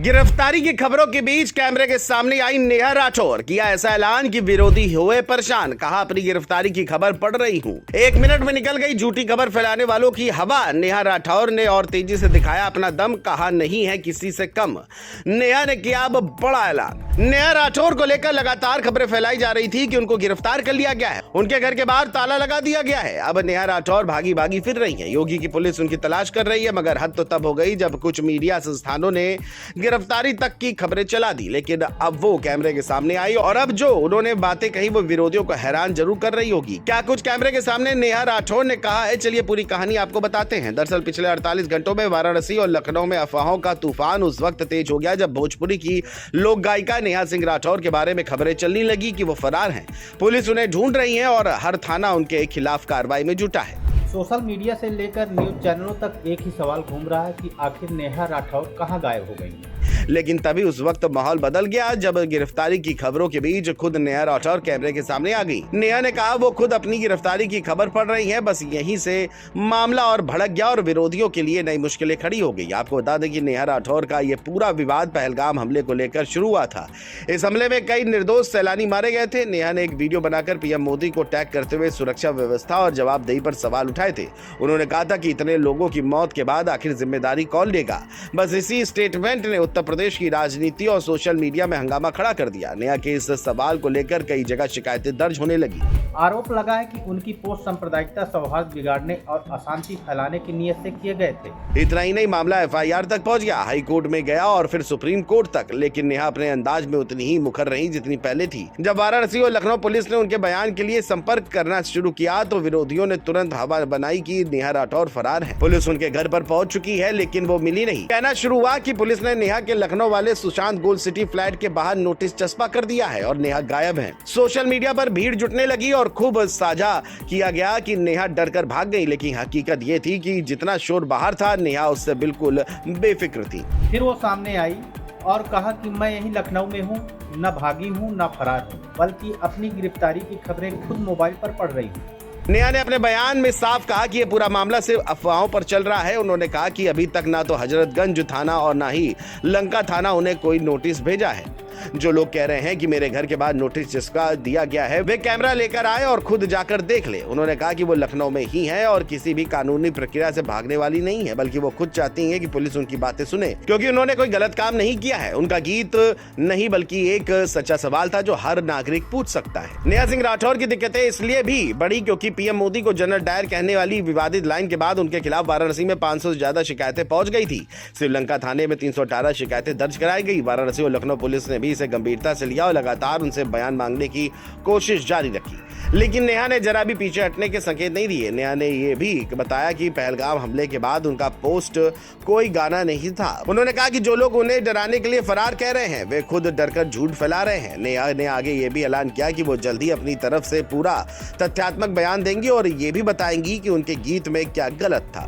गिरफ्तारी की खबरों के बीच कैमरे के सामने आई नेहा राठौर। किया ऐसा ऐलान कि विरोधी हुए परेशान। कहा अपनी गिरफ्तारी की खबर पढ़ रही हूं। 1 मिनट में निकल गई झूठी खबर फैलाने वालों की हवा। नेहा राठौर ने और तेजी से दिखाया अपना दम। कहा नहीं है किसी से कम। नेहा ने किया अब बड़ा ऐलान। नेहा राठौर को लेकर लगातार खबरें फैलाई जा रही थी कि उनको गिरफ्तार कर लिया गया है, उनके घर के बाहर ताला लगा दिया गया है। अब नेहा राठौर भागी भागी फिर रही है। योगी की पुलिस उनकी तलाश कर रही है, मगर हद तो तब हो गई जब कुछ मीडिया संस्थानों ने गिरफ्तारी तक की खबरें चला दी। लेकिन अब वो कैमरे के सामने आई और अब जो उन्होंने बातें कही वो विरोधियों को हैरान जरूर कर रही होगी। क्या कुछ कैमरे के सामने नेहा राठौर ने कहा है, चलिए पूरी कहानी आपको बताते हैं। दरअसल पिछले 48 घंटों में वाराणसी और लखनऊ में अफवाहों का तूफान उस वक्त तेज हो गया जब भोजपुरी की लोक गायिका नेहा सिंह राठौर के बारे में खबरें चलने लगी कि वो फरार हैं। पुलिस उन्हें ढूंढ रही है और हर थाना उनके खिलाफ कार्रवाई में जुटा है। सोशल मीडिया से लेकर न्यूज चैनलों तक एक ही सवाल घूम रहा है कि आखिर नेहा राठौर कहां गायब हो गई है। लेकिन तभी उस वक्त माहौल बदल गया जब गिरफ्तारी की खबरों के बीच खुद नेहा राठौर कैमरे के सामने आ गई। नेहा ने कहा वो खुद अपनी गिरफ्तारी की खबर पढ़ रही है। बस यहीं से मामला और भड़क गया और विरोधियों के लिए नई मुश्किलें खड़ी हो गई। आपको बता दें कि नेहा राठौर का ये पूरा विवाद पहलगाम हमले को लेकर शुरू हुआ था। इस हमले में कई निर्दोष सैलानी मारे गए थे। नेहा ने एक वीडियो बनाकर पीएम मोदी को टैग करते हुए सुरक्षा व्यवस्था और जवाबदेही पर सवाल उठाए थे। उन्होंने कहा था कि इतने लोगों की मौत के बाद आखिर जिम्मेदारी कौन लेगा। बस इसी स्टेटमेंट ने उत्तर प्रदेश की राजनीति और सोशल मीडिया में हंगामा खड़ा कर दिया। नेहा के इस सवाल को लेकर कई जगह शिकायतें दर्ज होने लगी। आरोप लगा है कि उनकी पोस्ट सांप्रदायिकता, सौहार्द बिगाड़ने और अशांति फैलाने की नीयत से किए गए थे। इतना ही नहीं, मामला एफआईआर तक पहुंच गया, हाई कोर्ट में गया और फिर सुप्रीम कोर्ट तक। लेकिन नेहा अपने अंदाज में उतनी ही मुखर रही जितनी पहले थी। जब वाराणसी और लखनऊ पुलिस ने उनके बयान के लिए संपर्क करना शुरू किया तो विरोधियों ने तुरंत हवा बनाई कि नेहा राठौर फरार है। पुलिस उनके घर पर पहुंच चुकी है लेकिन वो मिली नहीं। कहना शुरू हुआ कि पुलिस ने नेहा के लखनऊ वाले सुशांत गोल्ड सिटी फ्लैट के बाहर नोटिस चस्पा कर दिया है और नेहा गायब है। सोशल मीडिया पर भीड़ जुटने लगी और खूब साझा किया गया कि नेहा डरकर भाग गई। लेकिन हकीकत ये थी कि जितना शोर बाहर था नेहा उससे बिल्कुल बेफिक्र थी। फिर वो सामने आई और कहा कि मैं यही लखनऊ में हूँ, न भागी हूँ न फरार हूँ, बल्कि अपनी गिरफ्तारी की खबरें खुद मोबाइल पर पढ़ रही हूँ। नेहा ने अपने बयान में साफ कहा कि ये पूरा मामला सिर्फ अफवाहों पर चल रहा है। उन्होंने कहा कि अभी तक ना तो हजरतगंज थाना और ना ही लंका थाना उन्हें कोई नोटिस भेजा है। जो लोग कह रहे हैं कि मेरे घर के बाद नोटिस जिसका दिया गया है वे कैमरा लेकर आए और खुद जाकर देख ले। उन्होंने कहा कि वो लखनऊ में ही है और किसी भी कानूनी प्रक्रिया से भागने वाली नहीं है, बल्कि वो खुद चाहती हैं कि पुलिस उनकी बातें सुने, क्योंकि उन्होंने कोई गलत काम नहीं किया है। उनका गीत नहीं बल्कि एक सच्चा सवाल था जो हर नागरिक पूछ सकता है। नेहा सिंह राठौर की दिक्कतें इसलिए भी बढ़ी क्योंकि पीएम मोदी को जनरल डायर कहने वाली विवादित लाइन के बाद उनके खिलाफ वाराणसी में 500 से ज्यादा शिकायतें पहुंच गई थी। श्रीलंका थाने में 318 शिकायतें दर्ज कराई गई। वाराणसी और लखनऊ पुलिस ने भी इसे गंभीरता से लिया और लगातार उनसे बयान मांगने की कोशिश जारी रखी। लेकिन नेहा ने जरा भी पीछे हटने के संकेत नहीं दिए। नेहा ने यह भी बताया कि पहलगाम हमले के बाद उनका पोस्ट कोई गाना नहीं था। उन्होंने कहा कि जो लोग उन्हें डराने के लिए फरार कह रहे हैं वे खुद डरकर झूठ फैला रहे हैं। नेहा ने आगे ये भी ऐलान किया कि वो जल्द ही अपनी तरफ से पूरा तथ्यात्मक बयान देंगी और ये भी बताएंगी कि उनके गीत में क्या गलत था।